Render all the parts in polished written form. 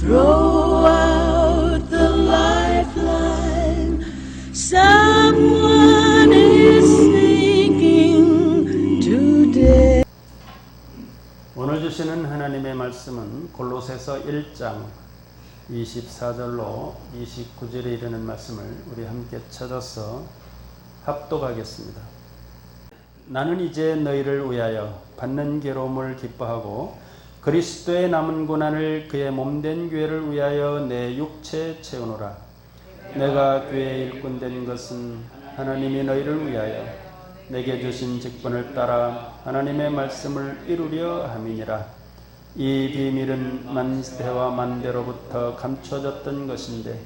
Throw out the lifeline. Someone is sinking today. 오늘 주시는 하나님의 말씀은 골로새서 1장 24절로 29절에 이르는 말씀을 우리 함께 찾아서 합독하겠습니다. 나는 이제 너희를 위하여 받는 괴로움을 기뻐하고 그리스도의 남은 고난을 그의 몸된 교회를 위하여 내 육체에 채우노라. 내가 교회의 일꾼 된 것은 하나님이 너희를 위하여 내게 주신 직분을 따라 하나님의 말씀을 이루려 함이니라. 이 비밀은 만대와 만대로부터 감춰졌던 것인데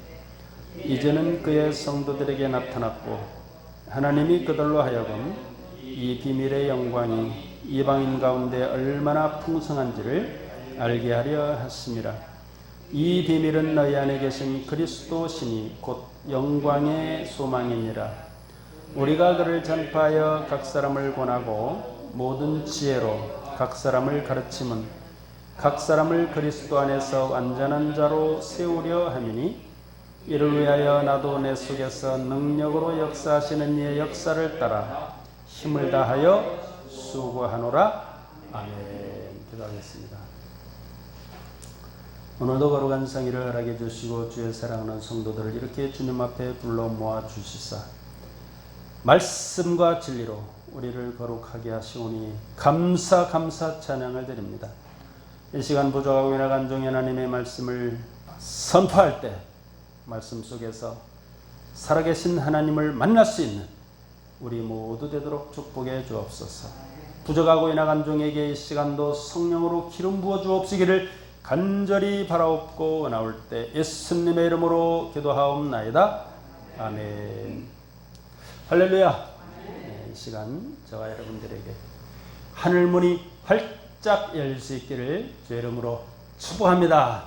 이제는 그의 성도들에게 나타났고 하나님이 그들로 하여금 이 비밀의 영광이 이방인 가운데 얼마나 풍성한지를 알게 하려 하심이라. 이 비밀은 너희 안에 계신 그리스도시니 곧 영광의 소망이니라. 우리가 그를 전파하여 각 사람을 권하고 모든 지혜로 각 사람을 가르침은 각 사람을 그리스도 안에서 완전한 자로 세우려 함이니 이를 위하여 나도 내 속에서 능력으로 역사하시는 이의 역사를 따라 힘을 다하여 수고하노라. 아멘. 기도하겠습니다. 오늘도 거룩한 성의를 허락해 주시고 주의 사랑하는 성도들을 이렇게 주님 앞에 불러 모아 주시사 말씀과 진리로 우리를 거룩하게 하시오니 감사 찬양을 드립니다. 이 시간 부족하고 연약한 종의 하나님의 말씀을 선포할 때 말씀 속에서 살아계신 하나님을 만날 수 있는 우리 모두 되도록 축복해 주옵소서. 부족하고 연약한 종에게 이 시간도 성령으로 기름 부어 주옵시기를 간절히 바라옵고 나올 때 예수님의 이름으로 기도하옵나이다. 아멘. 할렐루야. 이 시간 저와 여러분들에게 하늘문이 활짝 열릴 수 있기를 주의 이름으로 축복합니다.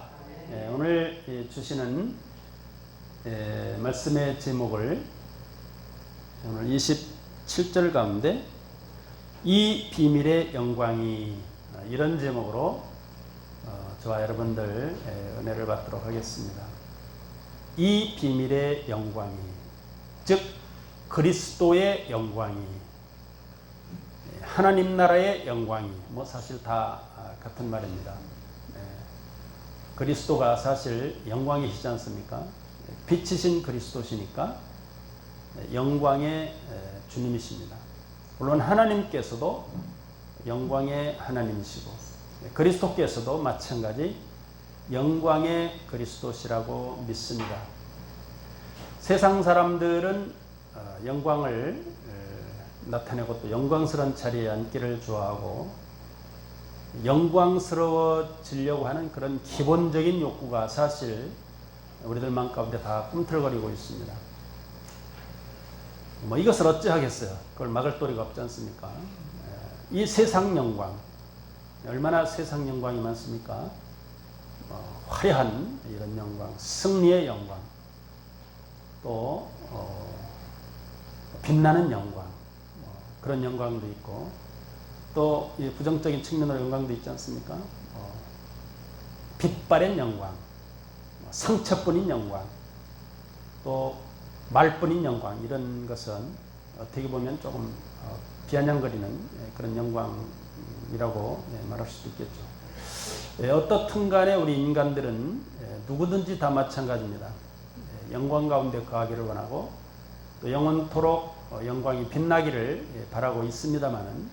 오늘 주시는 말씀의 제목을 오늘 27절 가운데 이 비밀의 영광이 이런 제목으로 저와 여러분들 은혜를 받도록 하겠습니다. 이 비밀의 영광이, 즉 그리스도의 영광이, 하나님 나라의 영광이, 사실 다 같은 말입니다. 그리스도가 사실 영광이시지 않습니까? 빛이신 그리스도시니까 영광의 주님이십니다. 물론 하나님께서도 영광의 하나님이시고 그리스도께서도 마찬가지 영광의 그리스도시라고 믿습니다. 세상 사람들은 영광을 나타내고 또 영광스러운 자리에 앉기를 좋아하고 영광스러워지려고 하는 그런 기본적인 욕구가 사실 우리들 마음 가운데 다 꿈틀거리고 있습니다. 이것을 어찌 하겠어요? 그걸 막을 도리가 없지 않습니까? 이 세상 영광, 얼마나 세상 영광이 많습니까? 화려한 이런 영광, 승리의 영광, 또 빛나는 영광, 그런 영광도 있고, 또 부정적인 측면으로 영광도 있지 않습니까? 빛바랜 영광, 상처뿐인 영광, 또 말뿐인 영광, 이런 것은 어떻게 보면 조금 비아냥거리는 그런 영광이라고 말할 수도 있겠죠. 어떻든 간에 우리 인간들은 누구든지 다 마찬가지입니다. 영광 가운데 거하기를 원하고 또 영원토록 영광이 빛나기를 바라고 있습니다만은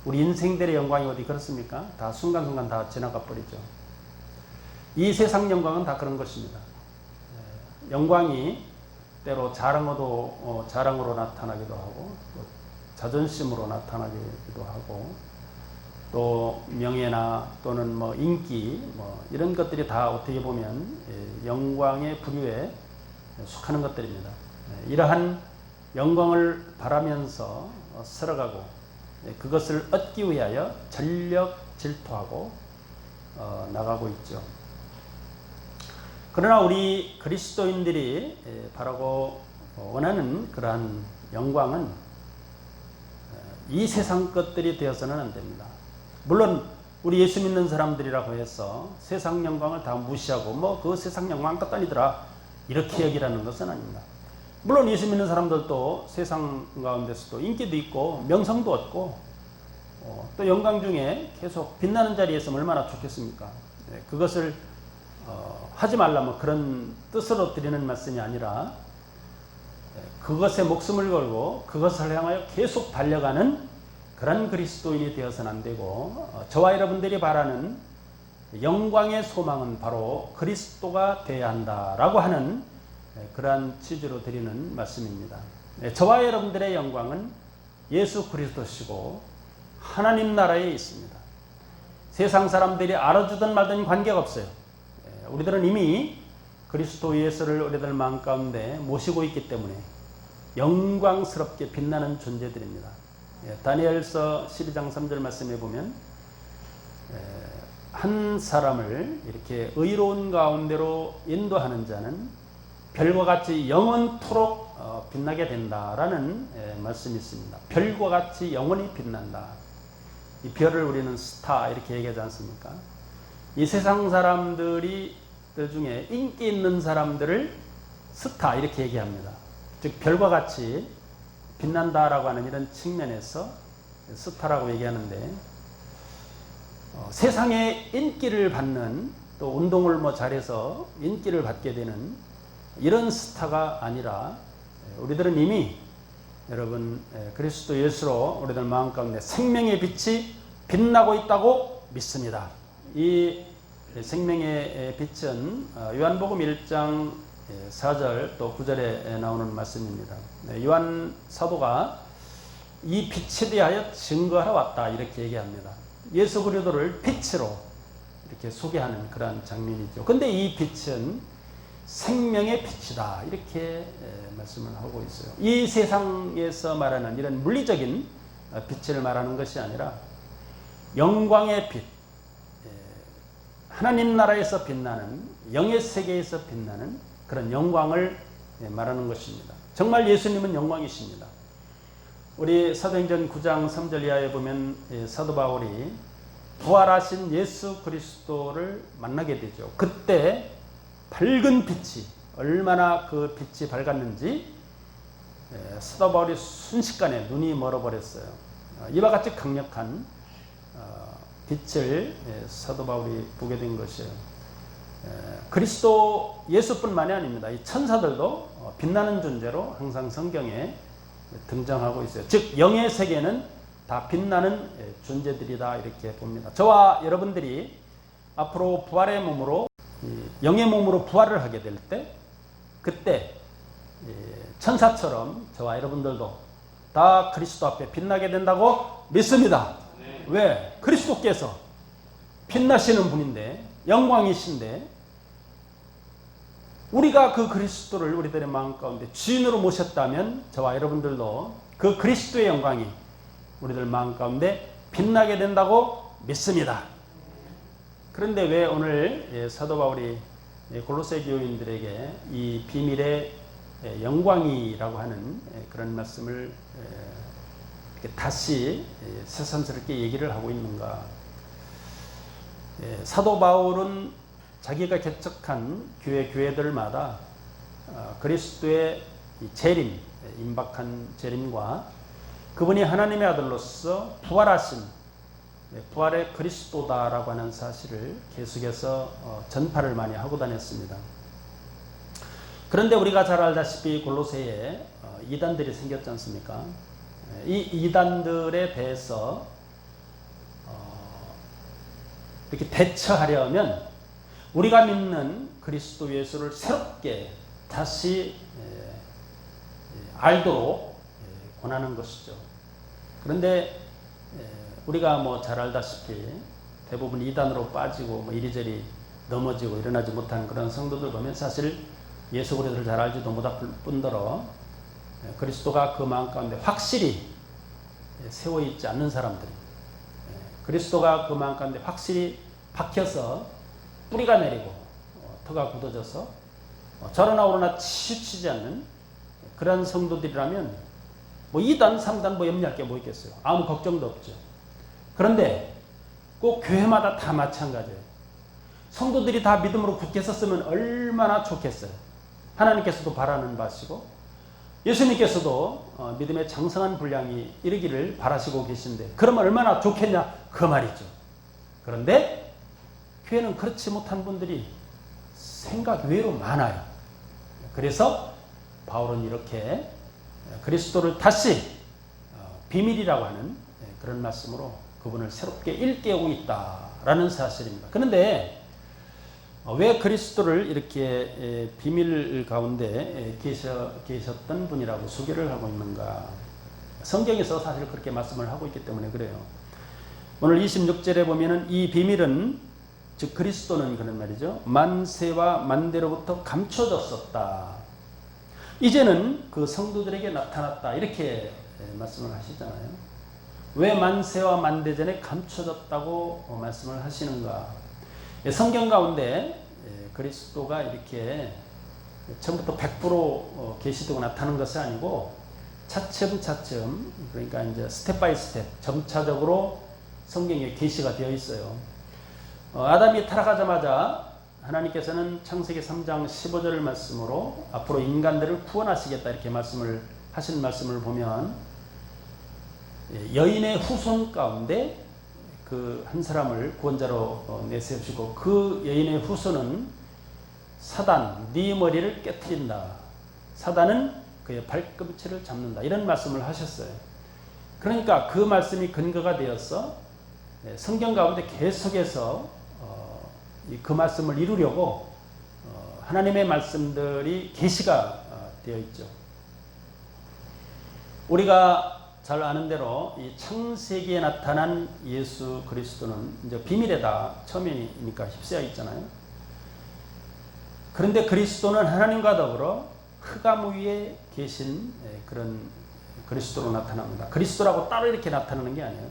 우리 인생들의 영광이 어디 그렇습니까? 다 순간순간 다 지나가 버리죠. 이 세상 영광은 다 그런 것입니다. 영광이 때로 자랑으로 나타나기도 하고 또 자존심으로 나타나기도 하고 또 명예나 또는 인기 이런 것들이 다 어떻게 보면 영광의 부류에 속하는 것들입니다. 이러한 영광을 바라면서 살아가고 그것을 얻기 위하여 전력 질투하고 나가고 있죠. 그러나 우리 그리스도인들이 바라고 원하는 그러한 영광은 이 세상 것들이 되어서는 안 됩니다. 물론 우리 예수 믿는 사람들이라고 해서 세상 영광을 다 무시하고 뭐 그 세상 영광 갖다 니더라 이렇게 여기라는 것은 아닙니다. 물론 예수 믿는 사람들도 세상 가운데서도 인기도 있고 명성도 얻고 또 영광 중에 계속 빛나는 자리에 있으면 얼마나 좋겠습니까? 그것을 하지 말라면 그런 뜻으로 드리는 말씀이 아니라 그것에 목숨을 걸고 그것을 향하여 계속 달려가는 그런 그리스도인이 되어서는 안 되고 저와 여러분들이 바라는 영광의 소망은 바로 그리스도가 되어야 한다라고 하는 그러한 취지로 드리는 말씀입니다. 저와 여러분들의 영광은 예수 그리스도시고 하나님 나라에 있습니다. 세상 사람들이 알아주든 말든 관계가 없어요. 우리들은 이미 그리스도 예수를 우리들 마음 가운데 모시고 있기 때문에 영광스럽게 빛나는 존재들입니다. 다니엘서 12장 3절 말씀에 보면 한 사람을 이렇게 의로운 가운데로 인도하는 자는 별과 같이 영원토록 빛나게 된다라는 말씀이 있습니다. 별과 같이 영원히 빛난다. 이 별을 우리는 스타 이렇게 얘기하지 않습니까? 이 세상 사람들 중에 인기 있는 사람들을 스타 이렇게 얘기합니다. 즉 별과 같이 빛난다라고 하는 이런 측면에서 스타라고 얘기하는데 세상에 인기를 받는 또 운동을 잘해서 인기를 받게 되는 이런 스타가 아니라 우리들은 이미 여러분 그리스도 예수로 우리들 마음 가운데 생명의 빛이 빛나고 있다고 믿습니다. 이 생명의 빛은 요한복음 1장 4절 또 9절에 나오는 말씀입니다. 요한 사도가 이 빛에 대하여 증거하러 왔다 이렇게 얘기합니다. 예수 그리스도를 빛으로 이렇게 소개하는 그런 장면이죠. 근데 이 빛은 생명의 빛이다 이렇게 말씀을 하고 있어요. 이 세상에서 말하는 이런 물리적인 빛을 말하는 것이 아니라 영광의 빛, 하나님 나라에서 빛나는 영의 세계에서 빛나는 그런 영광을 말하는 것입니다. 정말 예수님은 영광이십니다. 우리 사도행전 9장 3절 이하에 보면 사도 바울이 부활하신 예수 그리스도를 만나게 되죠. 그때 밝은 빛이 얼마나 그 빛이 밝았는지 사도 바울이 순식간에 눈이 멀어버렸어요. 이와 같이 강력한 빛을 사도 바울이 보게 된 것이에요. 그리스도 예수뿐만이 아닙니다. 이 천사들도 빛나는 존재로 항상 성경에 등장하고 있어요. 즉 영의 세계는 다 빛나는 존재들이다 이렇게 봅니다. 저와 여러분들이 앞으로 부활의 몸으로 영의 몸으로 부활을 하게 될 때 그때 천사처럼 저와 여러분들도 다 그리스도 앞에 빛나게 된다고 믿습니다. 왜? 그리스도께서 빛나시는 분인데 영광이신데 우리가 그 그리스도를 우리들의 마음 가운데 주인으로 모셨다면 저와 여러분들도 그 그리스도의 영광이 우리들 마음 가운데 빛나게 된다고 믿습니다. 그런데 왜 오늘 사도 바울이 골로새 교인들에게 이 비밀의 영광이라고 하는 그런 말씀을 다시 새삼스럽게 얘기를 하고 있는가? 사도 바울은 자기가 개척한 교회들마다 그리스도의 재림, 임박한 재림과 그분이 하나님의 아들로서 부활하신 부활의 그리스도다라고 하는 사실을 계속해서 전파를 많이 하고 다녔습니다. 그런데 우리가 잘 알다시피 골로새에 이단들이 생겼지 않습니까? 이 이단들에 대해서 이렇게 대처하려면 우리가 믿는 그리스도 예수를 새롭게 다시 알도록 권하는 것이죠. 그런데 우리가 잘 알다시피 대부분 이단으로 빠지고 이리저리 넘어지고 일어나지 못하는 그런 성도들 보면 사실 예수 그리스도를 잘 알지도 못할 뿐더러 그리스도가 그 마음 가운데 확실히 세워 있지 않는 사람들, 그리스도가 그 마음 가운데 확실히 박혀서 뿌리가 내리고 터가 굳어져서 저러나 오르나 치우치지 않는 그런 성도들이라면 2단, 3단 염려할 게 뭐 있겠어요. 아무 걱정도 없죠. 그런데 꼭 교회마다 다 마찬가지예요. 성도들이 다 믿음으로 굳게 섰으면 얼마나 좋겠어요. 하나님께서도 바라는 바시고 예수님께서도 믿음의 장성한 분량이 이르기를 바라시고 계신데 그러면 얼마나 좋겠냐 그 말이죠. 그런데 교회는 그렇지 못한 분들이 생각이 외로 많아요. 그래서 바울은 이렇게 그리스도를 다시 비밀이라고 하는 그런 말씀으로 그분을 새롭게 일깨우고 있다라는 사실입니다. 그런데 왜 그리스도를 이렇게 비밀 가운데 계셨던 분이라고 소개를 하고 있는가? 성경에서 사실 그렇게 말씀을 하고 있기 때문에 그래요. 오늘 26절에 보면은 이 비밀은 즉 그리스도는 그런 말이죠. 만세와 만대로부터 감춰졌었다. 이제는 그 성도들에게 나타났다. 이렇게 말씀을 하시잖아요. 왜 만세와 만대 전에 감춰졌다고 말씀을 하시는가? 성경 가운데 그리스도가 이렇게 처음부터 100% 계시되고 나타나는 것이 아니고 차츰차츰 그러니까 이제 스텝 바이 스텝 점차적으로 성경에 계시가 되어 있어요. 아담이 타락하자마자 하나님께서는 창세기 3장 15절 말씀으로 앞으로 인간들을 구원하시겠다 이렇게 하신 말씀을 보면 여인의 후손 가운데 그 한 사람을 구원자로 내세우시고 그 여인의 후손은 사단 네 머리를 깨트린다. 사단은 그의 발꿈치를 잡는다. 이런 말씀을 하셨어요. 그러니까 그 말씀이 근거가 되어서 성경 가운데 계속해서 그 말씀을 이루려고 하나님의 말씀들이 계시가 되어 있죠. 우리가 잘 아는 대로 이 창세기에 나타난 예수 그리스도는 이제 비밀에다 처음이니까 휩싸여 있잖아요. 그런데 그리스도는 하나님과 더불어 흑암 위에 계신 그런 그리스도로 나타납니다. 그리스도라고 따로 이렇게 나타나는 게 아니에요.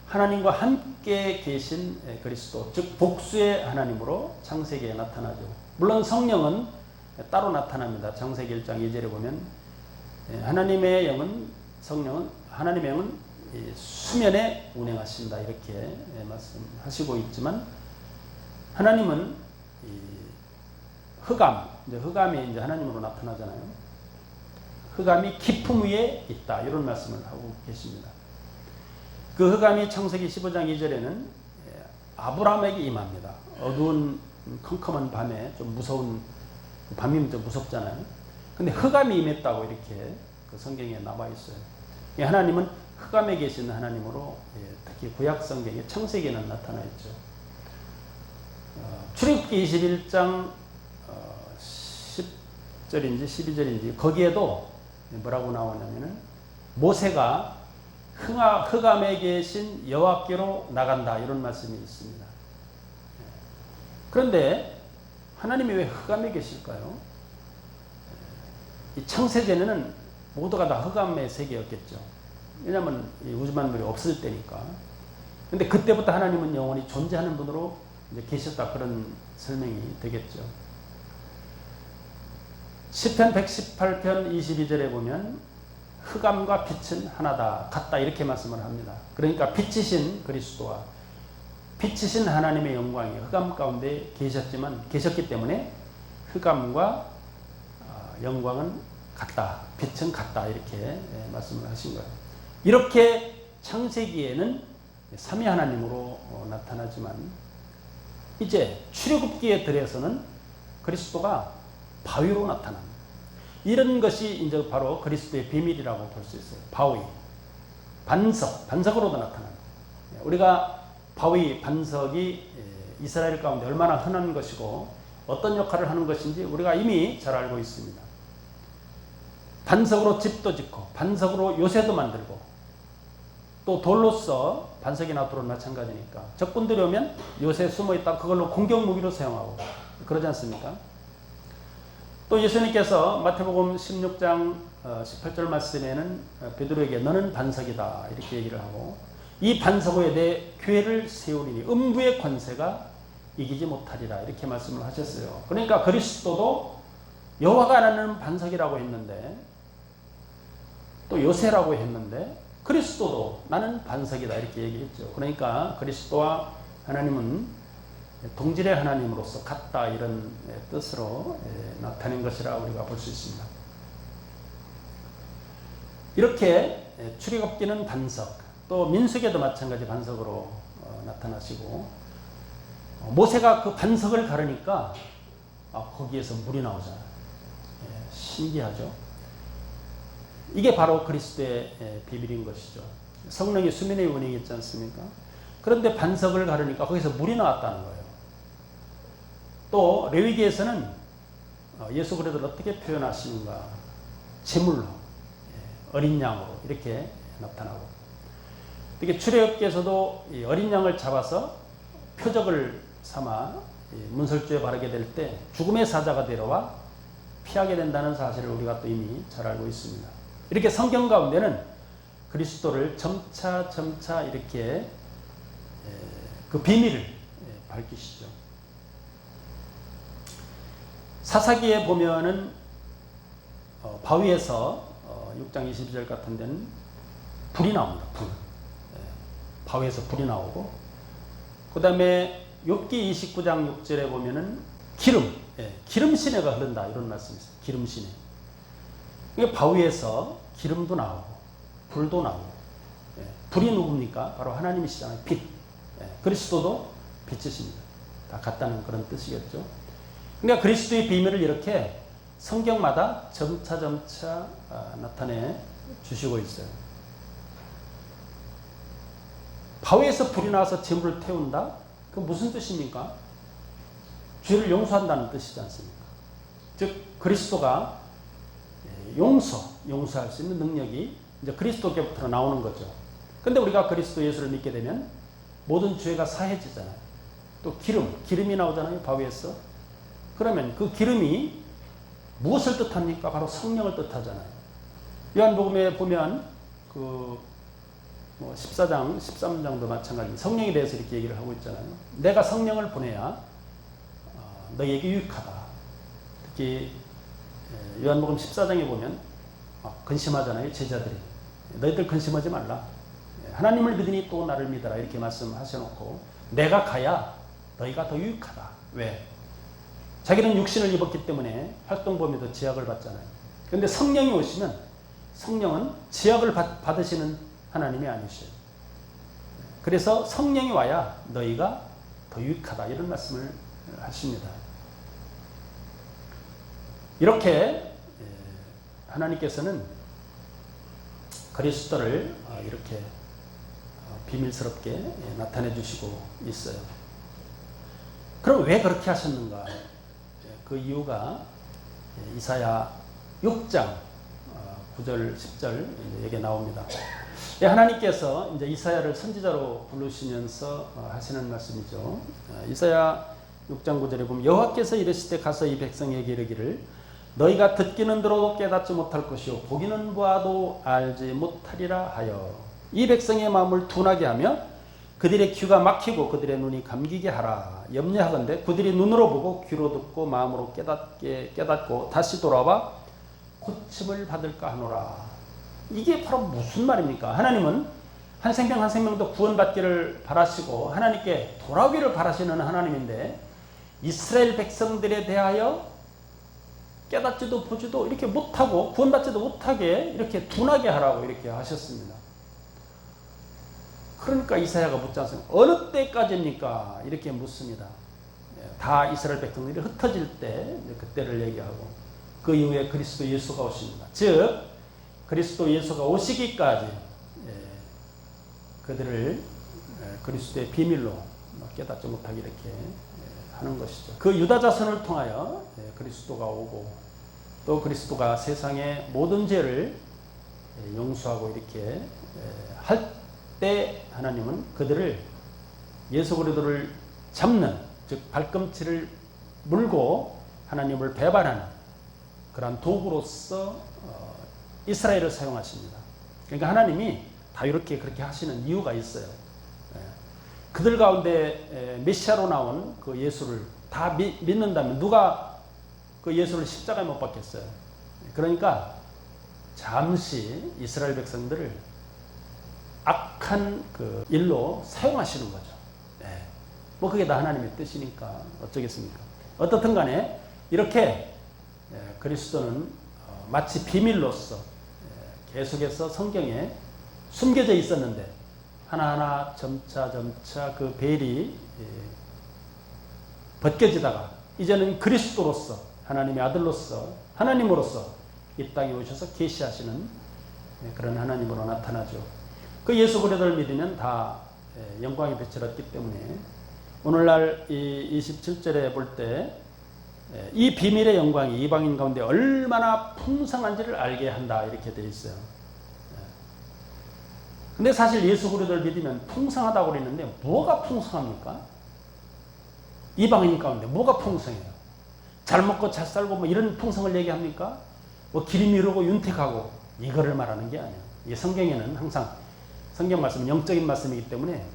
하나님과 함께 계신 그리스도, 즉 복수의 하나님으로 창세기에 나타나죠. 물론 성령은 따로 나타납니다. 창세기 1장 2절에 보면 하나님의 영은 성령은 하나님의 영은 수면에 운행하신다 이렇게 말씀하시고 있지만 하나님은 흑암이 이제 하나님으로 나타나잖아요. 흑암이 깊음 위에 있다 이런 말씀을 하고 계십니다. 그 흑암이 창세기 15장 2절에는 아브라함에게 임합니다. 어두운 컴컴한 밤에 좀 무서운 밤이면 좀 무섭잖아요. 근데 흑암이 임했다고 이렇게 그 성경에 나와 있어요. 하나님은 흑암에 계신 하나님으로 특히 구약 성경에 창세기에는 나타나 있죠. 출애굽기 21장 10절인지 12절인지 거기에도 뭐라고 나오냐면은 모세가 흑암에 계신 여호와께로 나간다 이런 말씀이 있습니다. 그런데 하나님이 왜 흑암에 계실까요? 이 창세전에는 모두가 다 흑암의 세계였겠죠. 왜냐하면 이 우주만물이 없을 때니까. 근데 그때부터 하나님은 영원히 존재하는 분으로 이제 계셨다 그런 설명이 되겠죠. 시편 118편 22절에 보면 흑암과 빛은 하나다 같다 이렇게 말씀을 합니다. 그러니까 빛이신 그리스도와 빛이신 하나님의 영광이 흑암 가운데 계셨기 때문에 흑암과 영광은 같다, 빛은 같다 이렇게 말씀을 하신 거예요. 이렇게 창세기에는 삼위 하나님으로 나타나지만 이제 출애굽기에 들어서는 그리스도가 바위로 나타납니다. 이런 것이 이제 바로 그리스도의 비밀이라고 볼 수 있어요. 바위, 반석으로도 나타납니다. 우리가 바위, 반석이 이스라엘 가운데 얼마나 흔한 것이고 어떤 역할을 하는 것인지 우리가 이미 잘 알고 있습니다. 반석으로 집도 짓고 반석으로 요새도 만들고 또 돌로서 반석이 나도록 마찬가지니까 적군들이 오면 요새 숨어있다 그걸로 공격 무기로 사용하고 그러지 않습니까? 또 예수님께서 마태복음 16장 18절 말씀에는 베드로에게 너는 반석이다 이렇게 얘기를 하고 이 반석 위에 내 교회를 세우리니 음부의 권세가 이기지 못하리라 이렇게 말씀을 하셨어요. 그러니까 그리스도도 여호와가 나는 반석이라고 했는데 또 요새라고 했는데 그리스도도 나는 반석이다 이렇게 얘기했죠. 그러니까 그리스도와 하나님은 동질의 하나님으로서 같다 이런 뜻으로 나타낸 것이라 우리가 볼 수 있습니다. 이렇게 출애굽기는 반석, 또 민수기에도 마찬가지 반석으로 나타나시고, 모세가 그 반석을 가르니까 거기에서 물이 나오잖아요. 신기하죠. 이게 바로 그리스도의 비밀인 것이죠. 성령이 수면의 운행이 있지 않습니까? 그런데 반석을 가르니까 거기서 물이 나왔다는 거예요. 또 레위기에서는 예수 그리스도를 어떻게 표현하시는가? 제물로, 어린 양으로 이렇게 나타나고, 특히 출애굽기에서도 어린 양을 잡아서 표적을 삼아 문설주에 바르게 될 때 죽음의 사자가 데려와 피하게 된다는 사실을 우리가 또 이미 잘 알고 있습니다. 이렇게 성경 가운데는 그리스도를 점차 이렇게 그 비밀을 밝히시죠. 사사기에 보면은 바위에서 6장 22절 같은 데는 불이 나옵니다. 불. 바위에서 불이 나오고, 그 다음에 욥기 29장 6절에 보면은 기름 시내가 흐른다 이런 말씀이 있어요. 기름 시내. 이게 바위에서 기름도 나오고 불도 나오고. 불이 누굽니까? 바로 하나님이시잖아요. 빛. 그리스도도 빛이십니다. 다 같다는 그런 뜻이겠죠. 그러니까 그리스도의 비밀을 이렇게 성경마다 점차 나타내 주시고 있어요. 바위에서 불이 나와서 제물을 태운다? 그 무슨 뜻입니까? 죄를 용서한다는 뜻이지 않습니까? 즉 그리스도가 용서할 수 있는 능력이 이제 그리스도께부터 나오는 거죠. 근데 우리가 그리스도 예수를 믿게 되면 모든 죄가 사해지잖아요. 또 기름이 나오잖아요. 바위에서. 그러면 그 기름이 무엇을 뜻합니까? 바로 성령을 뜻하잖아요. 요한복음에 보면 14장, 13장도 마찬가지입니다. 성령에 대해서 이렇게 얘기를 하고 있잖아요. 내가 성령을 보내야 너희에게 유익하다. 특히 요한복음 14장에 보면 근심하잖아요. 제자들이. 너희들 근심하지 말라. 하나님을 믿으니 또 나를 믿어라. 이렇게 말씀하셔놓고 내가 가야 너희가 더 유익하다. 왜? 자기는 육신을 입었기 때문에 활동범위도 제약을 받잖아요. 그런데 성령이 오시면 성령은 제약을 받으시는 하나님이 아니셔요. 그래서 성령이 와야 너희가 더 유익하다 이런 말씀을 하십니다. 이렇게 하나님께서는 그리스도를 이렇게 비밀스럽게 나타내 주시고 있어요. 그럼 왜 그렇게 하셨는가? 그 이유가 이사야 6장 9절 10절 여기에 나옵니다. 하나님께서 이제 이사야를 선지자로 부르시면서 하시는 말씀이죠. 이사야 6장 9절에 보면 여호와께서 이르시되 가서 이 백성에게 이르기를 너희가 듣기는 들어도 깨닫지 못할 것이요 보기는 보아도 알지 못하리라 하여 이 백성의 마음을 둔하게 하며 그들의 귀가 막히고 그들의 눈이 감기게 하라. 염려하건대 그들이 눈으로 보고 귀로 듣고 마음으로 깨닫고 다시 돌아와 고침을 받을까 하노라. 이게 바로 무슨 말입니까? 하나님은 한 생명 한 생명도 구원받기를 바라시고 하나님께 돌아오기를 바라시는 하나님인데 이스라엘 백성들에 대하여 깨닫지도 보지도 이렇게 못하고 구원받지도 못하게 이렇게 둔하게 하라고 이렇게 하셨습니다. 그러니까 이사야가 묻지 않습니까? 어느 때까지입니까? 이렇게 묻습니다. 다 이스라엘 백성들이 흩어질 때 그때를 얘기하고 그 이후에 그리스도 예수가 오십니다. 즉 그리스도 예수가 오시기까지 그들을 그리스도의 비밀로 깨닫지 못하게 이렇게 하는 것이죠. 그 유다 자손을 통하여 그리스도가 오고 또 그리스도가 세상의 모든 죄를 용서하고 이렇게 할 때 하나님은 그들을 예수 그리스도를 잡는 즉 발꿈치를 물고 하나님을 배반하는 그러한 도구로서 이스라엘을 사용하십니다. 그러니까 하나님이 다 이렇게 그렇게 하시는 이유가 있어요. 그들 가운데 메시아로 나온 그 예수를 다 믿는다면 누가 그 예수를 십자가에 못 박겠어요. 그러니까 잠시 이스라엘 백성들을 악한 그 일로 사용하시는 거죠. 예. 뭐 그게 다 하나님의 뜻이니까 어쩌겠습니까? 어떻든 간에 이렇게 그리스도는 마치 비밀로서 계속해서 성경에 숨겨져 있었는데 하나하나 점차 그 베일이 벗겨지다가 이제는 그리스도로서 하나님의 아들로서 하나님으로서 이 땅에 오셔서 계시하시는 그런 하나님으로 나타나죠. 그 예수 그리스도를 믿으면 다 영광의 빛을 얻기 때문에 오늘날 이 27절에 볼 때 이 비밀의 영광이 이방인 가운데 얼마나 풍성한지를 알게 한다 이렇게 되어 있어요. 근데 사실 예수 그리스도를 믿으면 풍성하다고 그러는데 뭐가 풍성합니까? 이방인 가운데 뭐가 풍성해요? 잘 먹고 잘 살고 뭐 이런 풍성을 얘기합니까? 뭐 길이 미루고 윤택하고 이거를 말하는 게 아니에요. 이 성경에는 항상 성경 말씀은 영적인 말씀이기 때문에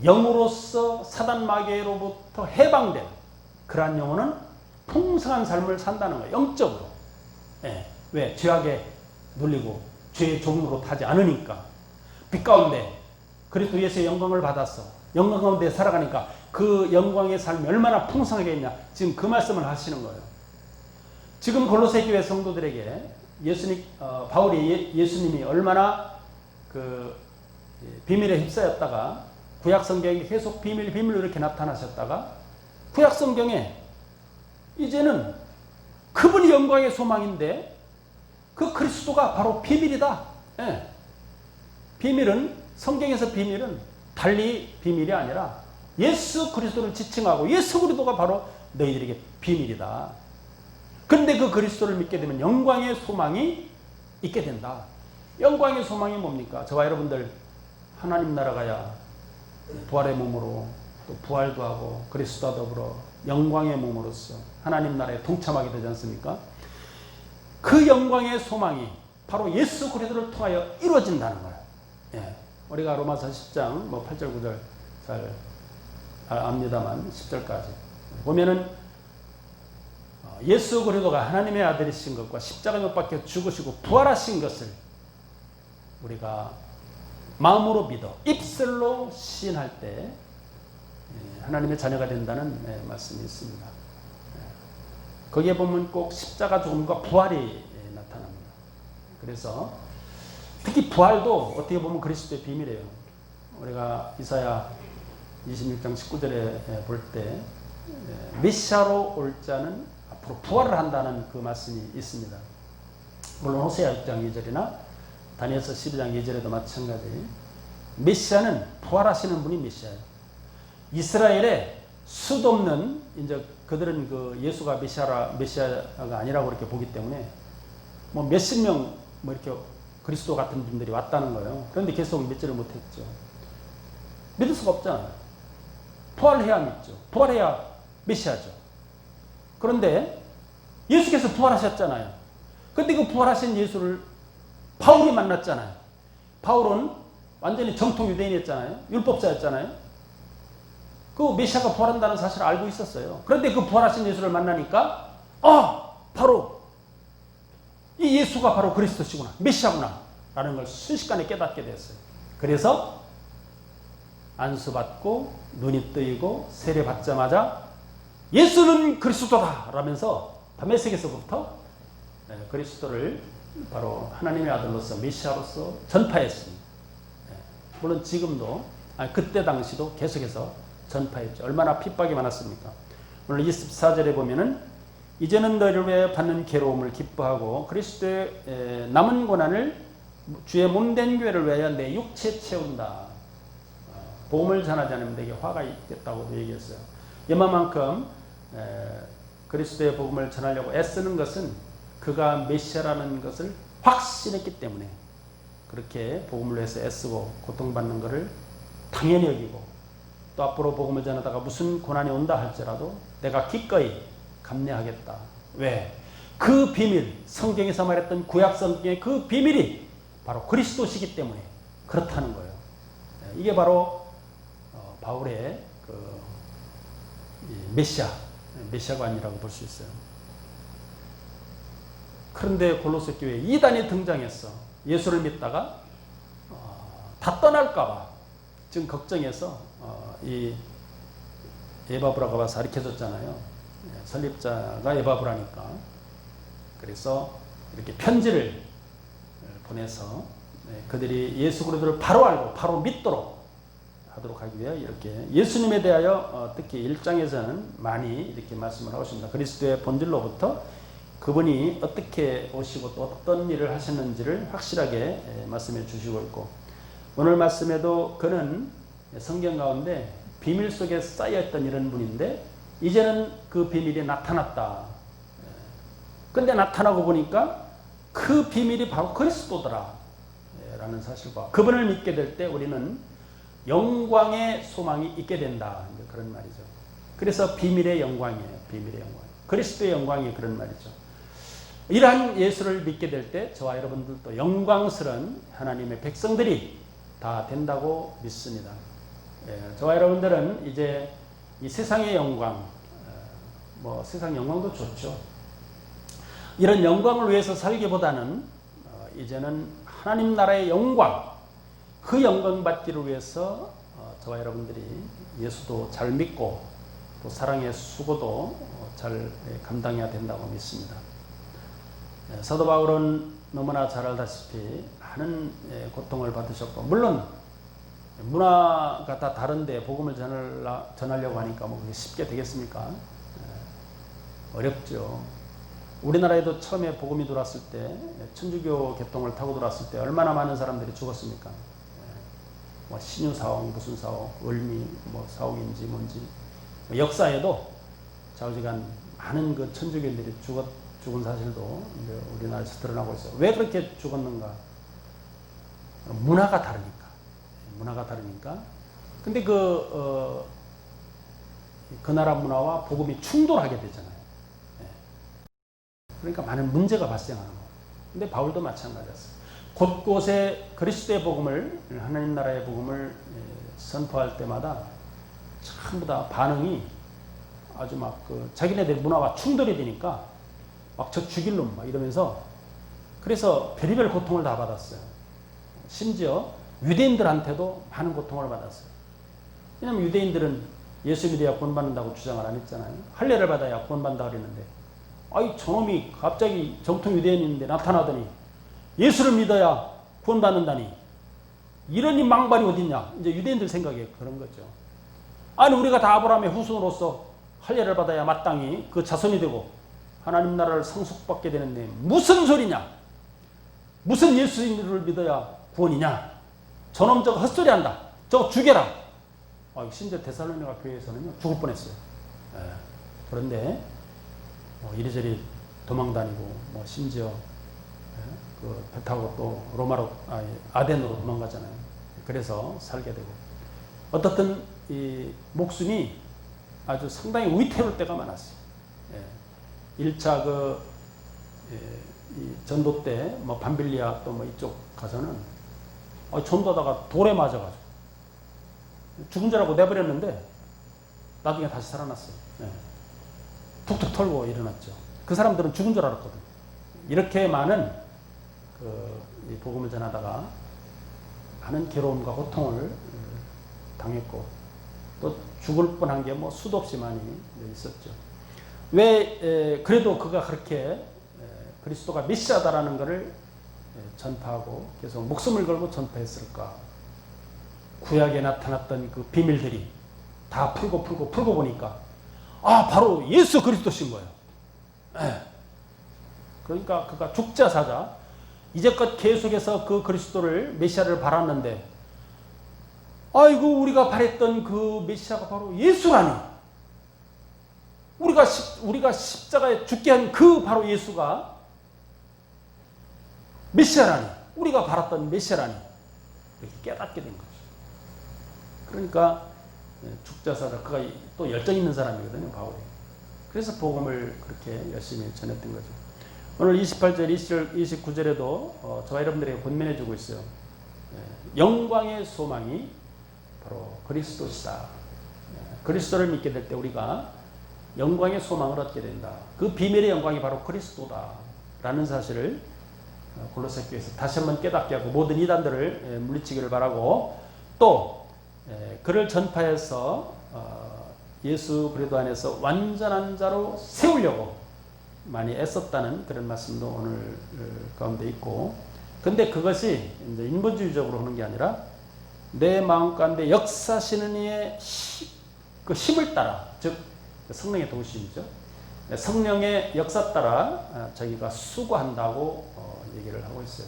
영으로서 사단 마귀로부터 해방된 그러한 영혼은 풍성한 삶을 산다는 거예요. 영적으로. 예. 왜? 죄악에 눌리고 죄의 종으로 타지 않으니까. 빛 가운데 그리스도 예수의 영광을 받았어. 영광 가운데 살아가니까 그 영광의 삶이 얼마나 풍성하겠냐. 지금 그 말씀을 하시는 거예요. 지금 골로새 교회 성도들에게 바울이 예수님이 얼마나 그 비밀에 휩싸였다가 구약 성경에 계속 비밀로 이렇게 나타나셨다가 구약 성경에 이제는 그분이 영광의 소망인데 그 그리스도가 바로 비밀이다. 예. 비밀은 성경에서 비밀은 달리 비밀이 아니라 예수 그리스도를 지칭하고 예수 그리스도가 바로 너희들에게 비밀이다. 그런데 그 그리스도를 믿게 되면 영광의 소망이 있게 된다. 영광의 소망이 뭡니까? 저와 여러분들 하나님 나라 가야 부활의 몸으로 또 부활도 하고 그리스도와 더불어 영광의 몸으로서 하나님 나라에 동참하게 되지 않습니까? 그 영광의 소망이 바로 예수 그리스도를 통하여 이루어진다는 거예요. 예. 우리가 로마서 10장 뭐 8절 9절 잘 압니다만 10절까지 보면은 예수 그리스도가 하나님의 아들이신 것과 십자가 못 박혀 죽으시고 부활하신 것을 우리가 마음으로 믿어 입술로 시인할 때 하나님의 자녀가 된다는 말씀이 있습니다. 거기에 보면 꼭 십자가 죽음과 부활이 나타납니다. 그래서 특히 부활도 어떻게 보면 그리스도의 비밀이에요. 우리가 이사야 26장 19절에 볼 때 메시아로 올 자는 앞으로 부활을 한다는 그 말씀이 있습니다. 물론 호세아 6장 2절이나 다니엘서 12장 2절에도 마찬가지. 메시아는 부활하시는 분이 메시아예요. 이스라엘에 수도 없는 이제 그들은 그 예수가 메시아가 아니라고 이렇게 보기 때문에 뭐 몇십 명 뭐 이렇게 그리스도 같은 분들이 왔다는 거예요. 그런데 계속 믿지를 못했죠. 믿을 수가 없잖아요. 부활해야 믿죠. 부활해야 메시아죠. 그런데 예수께서 부활하셨잖아요. 그런데 그 부활하신 예수를 바울이 만났잖아요. 바울은 완전히 정통 유대인이었잖아요. 율법자였잖아요. 그 메시아가 부활한다는 사실을 알고 있었어요. 그런데 그 부활하신 예수를 만나니까 바로 이 예수가 바로 그리스도시구나. 메시아구나. 라는 걸 순식간에 깨닫게 됐어요. 그래서 안수받고 눈이 뜨이고 세례받자마자 예수는 그리스도다 라면서 다메섹에서부터 그리스도를 바로 하나님의 아들로서 메시아로서 전파했습니다. 물론 지금도 그때 당시도 계속해서 전파했죠. 얼마나 핍박이 많았습니까? 오늘 24절에 보면은 이제는 너희를 위해 받는 괴로움을 기뻐하고 그리스도의 남은 고난을 주의 몸된 교회를 위하여 내 육체 채운다. 복음을 전하지 않으면 내게 화가 있겠다고 얘기했어요. 이만큼 그리스도의 복음을 전하려고 애쓰는 것은 그가 메시아라는 것을 확신했기 때문에 그렇게 복음을 위해서 애쓰고 고통받는 것을 당연히 여기고 또 앞으로 복음을 전하다가 무슨 고난이 온다 할지라도 내가 기꺼이 감내하겠다. 왜? 그 비밀, 성경에서 말했던 구약 성경의 그 비밀이 바로 그리스도시기 때문에 그렇다는 거예요. 이게 바로 바울의 그 메시아관이라고 볼 수 있어요. 그런데 골로새 교회에 이단이 등장했어. 예수를 믿다가 다 떠날까봐 지금 걱정해서 이 에바브라가 와서 가르쳐줬잖아요. 설립자가 에바브라니까. 그래서 이렇게 편지를 보내서 그들이 예수 그리스도를 바로 알고 바로 믿도록 하도록 하기 위해 이렇게 예수님에 대하여 특히 1장에서는 많이 이렇게 말씀을 하고 있습니다. 그리스도의 본질로부터 그분이 어떻게 오시고 또 어떤 일을 하셨는지를 확실하게 말씀해 주시고 있고, 오늘 말씀에도 그는 성경 가운데 비밀 속에 쌓여있던 이런 분인데 이제는 그 비밀이 나타났다. 근데 나타나고 보니까 그 비밀이 바로 그리스도더라 라는 사실과 그분을 믿게 될 때 우리는 영광의 소망이 있게 된다, 그런 말이죠. 그래서 비밀의 영광이에요. 비밀의 영광, 그리스도의 영광이 그런 말이죠. 이러한 예수를 믿게 될 때 저와 여러분들도 영광스러운 하나님의 백성들이 다 된다고 믿습니다. 저와 여러분들은 이제 이 세상의 영광, 뭐 세상 영광도 좋죠. 이런 영광을 위해서 살기보다는 이제는 하나님 나라의 영광, 그 영광 받기를 위해서 저와 여러분들이 예수도 잘 믿고 또 사랑의 수고도 잘 감당해야 된다고 믿습니다. 사도 바울은 너무나 잘 알다시피 많은 고통을 받으셨고, 물론 문화가 다 다른데 복음을 전하려고 하니까 뭐 그게 쉽게 되겠습니까? 어렵죠. 우리나라에도 처음에 복음이 들어왔을 때, 천주교 개통을 타고 들어왔을 때 얼마나 많은 사람들이 죽었습니까? 뭐 신유 사옥, 무슨 사옥, 을미 뭐 사옥인지 뭔지, 역사에도 좌우지간 많은 그 천주교인들이 죽은 사실도 우리나라에서 드러나고 있어요. 왜 그렇게 죽었는가? 문화가 다르니까. 문화가 다르니까. 근데 그 나라 문화와 복음이 충돌하게 되잖아요. 그러니까 많은 문제가 발생하는 거예요. 근데 바울도 마찬가지였어요. 곳곳에 그리스도의 복음을, 하나님 나라의 복음을 선포할 때마다 전부 다 반응이 아주 막 자기네들 문화와 충돌이 되니까 막 저 죽일 놈 막 이러면서, 그래서 별의별 고통을 다 받았어요. 심지어 유대인들한테도 많은 고통을 받았어요. 왜냐하면 유대인들은 예수 믿어야 구원받는다고 주장을 안 했잖아요. 할례를 받아야 구원받는다고 그랬는데, 아이 저놈이 갑자기 정통 유대인인데 나타나더니 예수를 믿어야 구원받는다니, 이러니 망발이 어딨냐. 이제 유대인들 생각에 그런 거죠. 아니 우리가 다 아브라함의 후손으로서 할례를 받아야 마땅히 그 자손이 되고 하나님 나라를 상속받게 되는데 무슨 소리냐. 무슨 예수님을 믿어야 구원이냐. 저놈 저거 헛소리한다. 저거 죽여라. 심지어 데살로니가 교회에서는요 죽을 뻔했어요. 그런데 뭐 이리저리 도망다니고, 뭐 심지어 그 배 타고 또 아덴으로 도망가잖아요. 그래서 살게 되고, 어떻든 이 목숨이 아주 상당히 위태로울 때가 많았어요. 1차 이 전도 때 뭐 밤빌리아 또 뭐 이쪽 가서는 전도하다가 돌에 맞아가지고 죽은 줄 알고 내버렸는데 나중에 다시 살아났어요. 툭툭 털고 일어났죠. 그 사람들은 죽은 줄 알았거든. 이렇게 많은 이 복음을 전하다가 많은 괴로움과 고통을 당했고, 또 죽을 뻔한 게 뭐 수도 없이 많이 있었죠. 왜 그래도 그가 그렇게 그리스도가 메시아다라는 것을 전파하고 계속 목숨을 걸고 전파했을까? 구약에 나타났던 그 비밀들이 다 풀고 보니까 바로 예수 그리스도신 거예요. 그러니까 그가 죽자 사자 이제껏 계속해서 그 그리스도를, 메시아를 바랐는데, 아이고 우리가 바랬던 그 메시아가 바로 예수라니. 우리가 십자가에 죽게 한 그 바로 예수가 메시아라니. 우리가 바랐던 메시아라니. 이렇게 깨닫게 된 거죠. 그러니까 죽자사자, 그가 또 열정 있는 사람이거든요, 바울이. 그래서 복음을 그렇게 열심히 전했던 거죠. 오늘 28절, 29절에도 저와 여러분들에게 권면해 주고 있어요. 영광의 소망이 바로 그리스도시다. 그리스도를 믿게 될 때 우리가 영광의 소망을 얻게 된다. 그 비밀의 영광이 바로 그리스도다 라는 사실을 골로새 교회에서 다시 한번 깨닫게 하고 모든 이단들을 물리치기를 바라고 또 그를 전파해서 예수 그리스도 안에서 완전한 자로 세우려고 많이 애썼다는 그런 말씀도 오늘 가운데 있고, 근데 그것이 이제 인본주의적으로 하는 게 아니라 내 마음 가운데 역사하시는 이의 그 힘을 따라, 즉 성령의 도우심이죠. 성령의 역사 따라 저희가 수고한다고 얘기를 하고 있어요.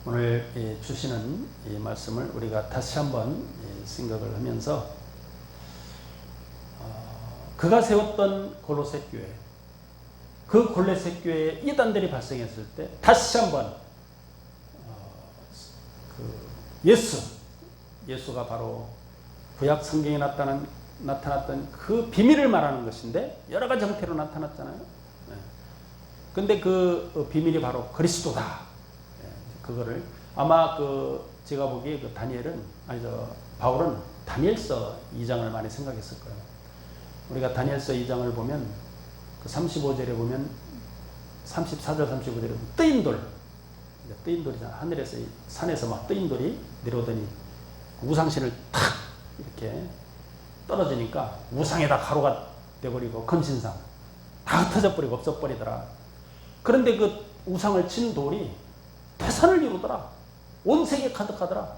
오늘 주시는 이 말씀을 우리가 다시 한번 생각을 하면서 그가 세웠던 골로새 교회, 그 골로새 교회에 이단들이 발생했을 때 다시 한번 예수가 바로 구약 성경에 나타났던 그 비밀을 말하는 것인데 여러 가지 형태로 나타났잖아요. 근데 그 비밀이 바로 그리스도다. 그거를 아마 제가 보기에 바울은 다니엘서 2장을 많이 생각했을 거예요. 우리가 다니엘서 2장을 보면 그 35절에 보면 34절 35절에 보면 뜨인 돌이잖아. 하늘에서 산에서 막 뜨인 돌이 내려오더니 우상신을 탁 이렇게 떨어지니까 우상에다 가루가 되어버리고 금신상 다 흩어져버리고 없어버리더라. 그런데 그 우상을 친 돌이 태산을 이루더라. 온 세계 가득하더라.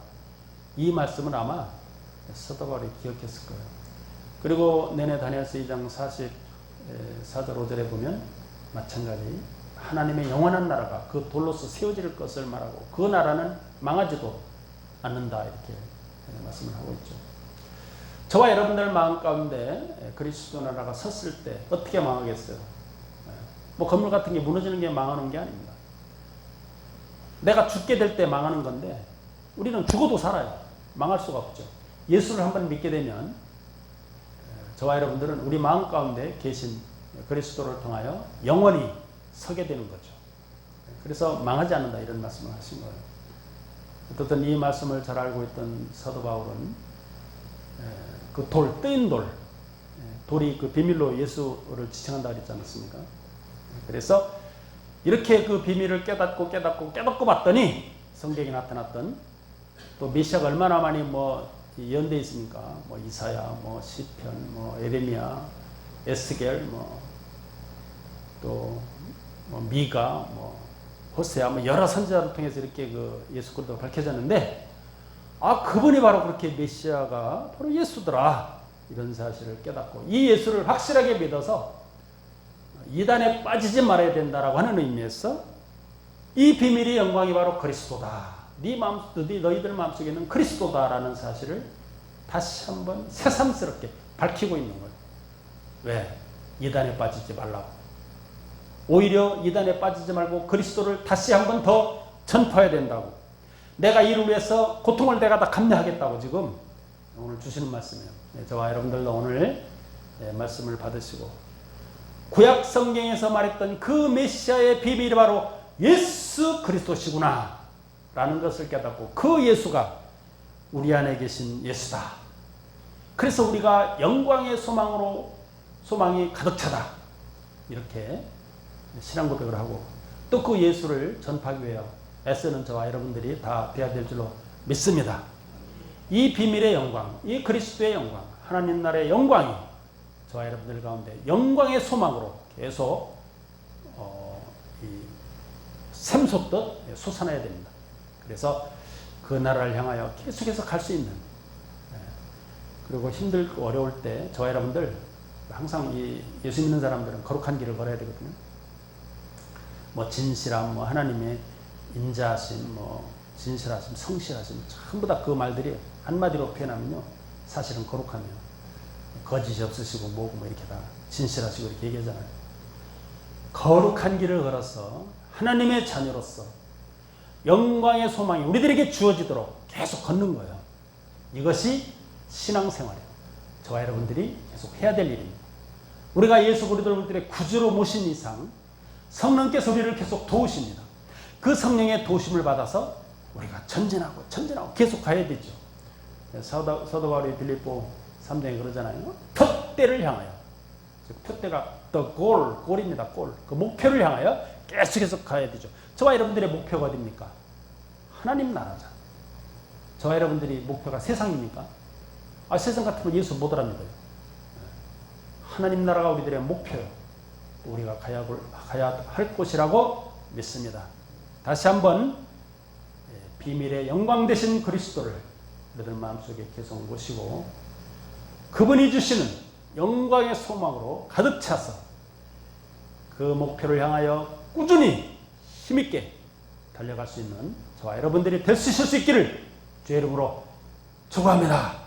이 말씀은 아마 사도 바울이 기억했을 거예요. 그리고 내내 다니엘서 2장 44절 5절에 보면 마찬가지 하나님의 영원한 나라가 그 돌로서 세워질 것을 말하고 그 나라는 망하지도 않는다 이렇게 말씀을 하고 있죠. 저와 여러분들 마음 가운데 그리스도 나라가 섰을 때 어떻게 망하겠어요? 뭐 건물 같은 게 무너지는 게 망하는 게 아닙니다. 내가 죽게 될 때 망하는 건데 우리는 죽어도 살아요. 망할 수가 없죠. 예수를 한번 믿게 되면 저와 여러분들은 우리 마음 가운데 계신 그리스도를 통하여 영원히 서게 되는 거죠. 그래서 망하지 않는다 이런 말씀을 하신 거예요. 어떻든 이 말씀을 잘 알고 있던 사도 바울은 그 뜨인 돌이 그 비밀로 예수를 지칭한다 그랬지 않습니까? 그래서 이렇게 그 비밀을 깨닫고 봤더니 성경에 나타났던 또 메시아가 얼마나 많이 예언되어 있습니까? 이사야, 시편, 에레미야, 에스겔, 또 미가, 호세아, 여러 선지자를 통해서 이렇게 그 예수 그리스도가 밝혀졌는데, 그분이 바로 그렇게 메시아가 바로 예수더라 이런 사실을 깨닫고 이 예수를 확실하게 믿어서 이단에 빠지지 말아야 된다라고 하는 의미에서 이 비밀의 영광이 바로 그리스도다. 너희들 마음속에 있는 그리스도다라는 사실을 다시 한번 새삼스럽게 밝히고 있는 거예요. 왜? 이단에 빠지지 말라고. 오히려 이단에 빠지지 말고 그리스도를 다시 한번 더 전파해야 된다고. 내가 이를 위해서 고통을 내가 다 감내하겠다고 지금 오늘 주시는 말씀이에요. 저와 여러분들도 오늘 말씀을 받으시고 구약 성경에서 말했던 그 메시아의 비밀이 바로 예수 그리스도시구나 라는 것을 깨닫고 그 예수가 우리 안에 계신 예수다. 그래서 우리가 영광의 소망이 가득 차다. 이렇게 신앙 고백을 하고 또 그 예수를 전파하기 위해 애쓰는 저와 여러분들이 다 되어야 될 줄로 믿습니다. 이 비밀의 영광, 이 그리스도의 영광, 하나님 나라의 영광이 저와 여러분들 가운데 영광의 소망으로 계속 샘솟듯 솟아나야 됩니다. 그래서 그 나라를 향하여 계속해서 갈 수 있는, 그리고 힘들고 어려울 때 저와 여러분들 항상 예수 믿는 사람들은 거룩한 길을 걸어야 되거든요. 진실함, 하나님의 인자하심, 진실하심, 성실하심, 전부 다 그 말들이 한마디로 표현하면요, 사실은 거룩하며 거짓이 없으시고 뭐고 이렇게 다 진실하시고 이렇게 얘기하잖아요. 거룩한 길을 걸어서 하나님의 자녀로서 영광의 소망이 우리들에게 주어지도록 계속 걷는 거예요. 이것이 신앙생활이에요. 저와 여러분들이 계속 해야 될 일입니다. 우리가 예수 그리스도를 구주로 모신 이상 성령께서 우리를 계속 도우십니다. 그 성령의 도우심을 받아서 우리가 전진하고 계속 가야 되죠. 사도 바울이 빌립보 3장에 그러잖아요. 푯대를 향하여 표대가 the goal, 골입니다. 골. 그 목표를 향하여 계속해서 가야 되죠. 저와 여러분들의 목표가 어딥니까? 하나님 나라죠. 저와 여러분들이 목표가 세상입니까? 세상 같으면 예수 못 알아먹어요. 하나님 나라가 우리들의 목표요. 우리가 가야 할 곳이라고 믿습니다. 다시 한번 비밀의 영광 되신 그리스도를 우리들 마음속에 계속 모시고 그분이 주시는 영광의 소망으로 가득 차서 그 목표를 향하여 꾸준히 힘있게 달려갈 수 있는 저와 여러분들이 될 수 있을 수 있기를 주의 이름으로 축원합니다.